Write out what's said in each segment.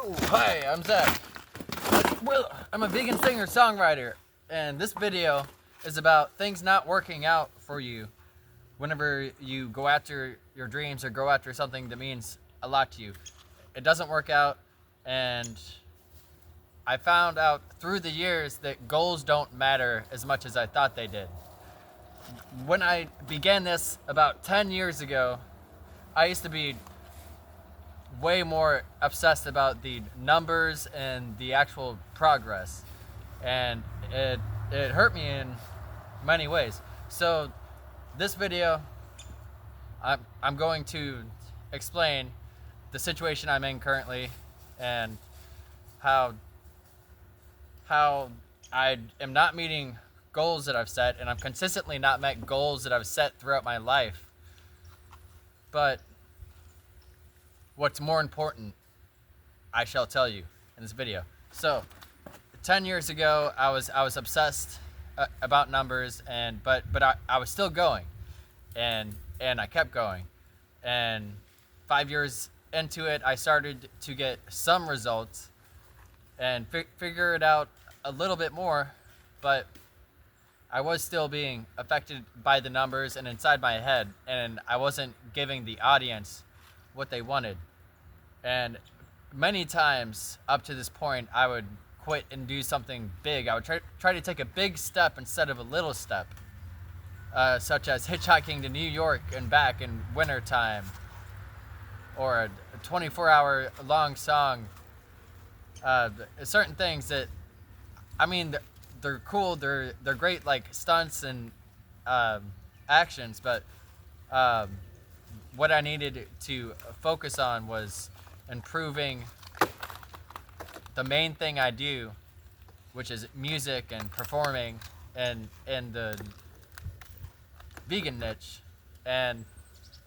Oh, hi, I'm Zach. Well, I'm a vegan singer-songwriter, and this video is about things not working out for you whenever you go after your dreams or go after something that means a lot to you. It doesn't work out, and I found out through the years that goals don't matter as much as I thought they did. When I began this about 10 years ago, I used to be way more obsessed about the numbers and the actual progress, and it hurt me in many ways. So this video, I'm going to explain the situation I'm in currently and how I am not meeting goals that I've set, and I'm consistently not met goals that I've set throughout my life. But what's more important, I shall tell you in this video. So, 10 years ago, I was obsessed about numbers, but I was still going, and I kept going, and 5 years into it, I started to get some results, and figure it out a little bit more, but I was still being affected by the numbers and inside my head, and I wasn't giving the audience what they wanted. And many times up to this point, I would quit and do something big. I would try to take a big step instead of a little step, such as hitchhiking to New York and back in wintertime, or a 24-hour long song. Certain things that, I mean, they're cool, they're great, like stunts and actions, but what I needed to focus on was improving the main thing I do, which is music and performing, and the vegan niche, and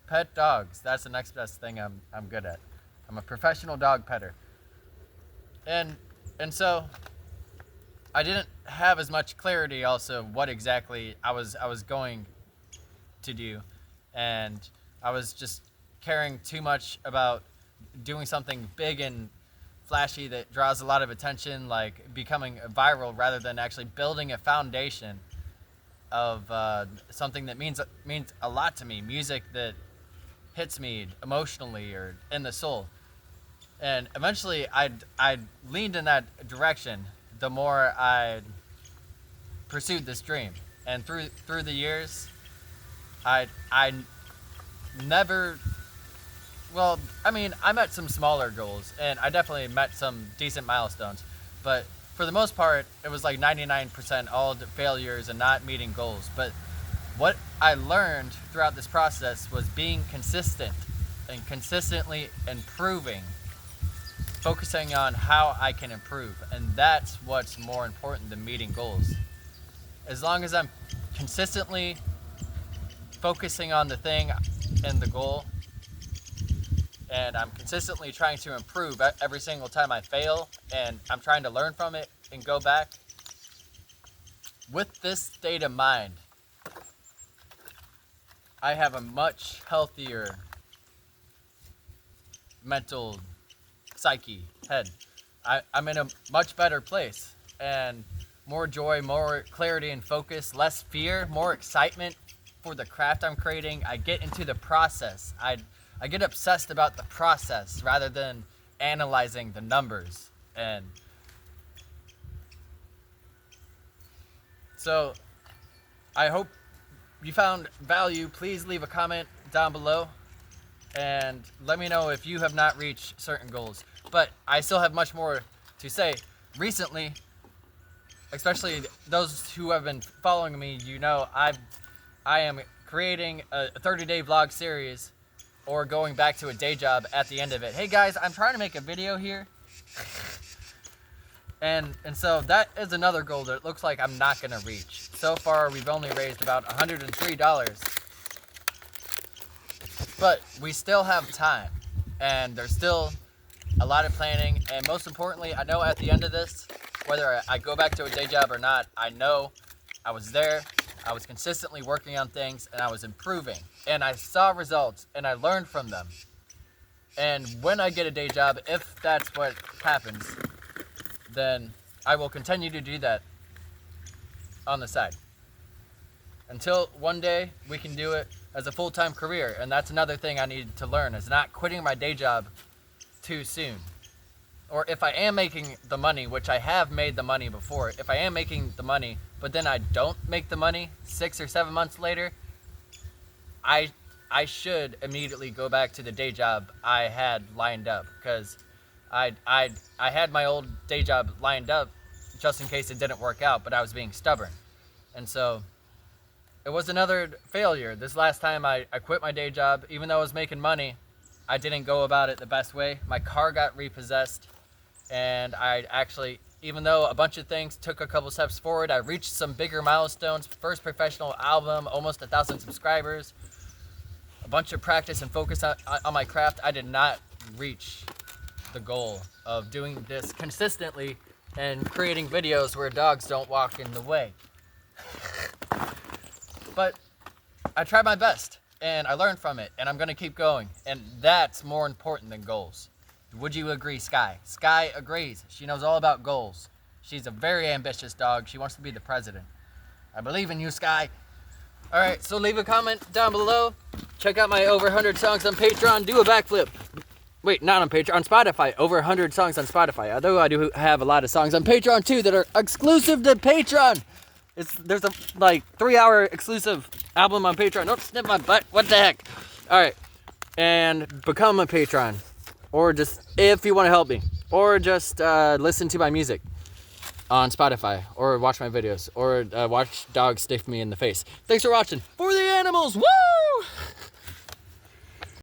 pet dogs. That's the next best thing I'm good at. I'm a professional dog petter. And so I didn't have as much clarity also what exactly I was going to do, and I was just caring too much about doing something big and flashy that draws a lot of attention, like becoming viral, rather than actually building a foundation of something that means a lot to me, music that hits me emotionally or in the soul. And eventually I leaned in that direction the more I pursued this dream. And through the years, I never, well, I mean, I met some smaller goals, and I definitely met some decent milestones, but for the most part, it was like 99% all failures and not meeting goals. But what I learned throughout this process was being consistent and consistently improving, focusing on how I can improve, and that's what's more important than meeting goals. As long as I'm consistently focusing on the thing and the goal, and I'm consistently trying to improve every single time I fail, and I'm trying to learn from it and go back, with this state of mind, I have a much healthier mental psyche, head. I'm in a much better place, and more joy, more clarity and focus, less fear, more excitement for the craft I'm creating. I get into the process. I get obsessed about the process rather than analyzing the numbers. And so I hope you found value. Please leave a comment down below and let me know if you have not reached certain goals. But I still have much more to say. Recently, especially those who have been following me, you know I am creating a 30-day vlog series, or going back to a day job at the end of it. Hey guys, I'm trying to make a video here. and so that is another goal that it looks like I'm not gonna reach. So far, we've only raised about $103. But we still have time, and there's still a lot of planning, and most importantly, I know at the end of this, whether I go back to a day job or not, I know I was there, I was consistently working on things, and I was improving, and I saw results, and I learned from them. And when I get a day job, if that's what happens, then I will continue to do that on the side. Until one day we can do it as a full-time career. And that's another thing I need to learn, is not quitting my day job too soon. Or if I am making the money, which I have made the money before, if I am making the money, but then I don't make the money 6 or 7 months later, I should immediately go back to the day job I had lined up, because I had my old day job lined up just in case it didn't work out, but I was being stubborn. And so it was another failure. This last time I quit my day job, even though I was making money, I didn't go about it the best way. My car got repossessed, and I actually, even though a bunch of things took a couple steps forward, I reached some bigger milestones. First professional album, almost 1,000 subscribers, a bunch of practice and focus on my craft. I did not reach the goal of doing this consistently and creating videos where dogs don't walk in the way. But I tried my best, and I learned from it, and I'm going to keep going. And that's more important than goals. Would you agree, Sky? Sky agrees. She knows all about goals. She's a very ambitious dog. She wants to be the president. I believe in you, Sky. All right, so leave a comment down below. Check out my over 100 songs on Patreon. Do a backflip. Wait, not on Patreon, on Spotify. Over 100 songs on Spotify. Although I do have a lot of songs on Patreon, too, that are exclusive to Patreon. There's a, 3-hour exclusive album on Patreon. Don't snip my butt. What the heck? All right. And become a patron. Or just, if you want to help me. Or just listen to my music on Spotify. Or watch my videos. Or watch dogs sniff me in the face. Thanks for watching. For the animals. Woo!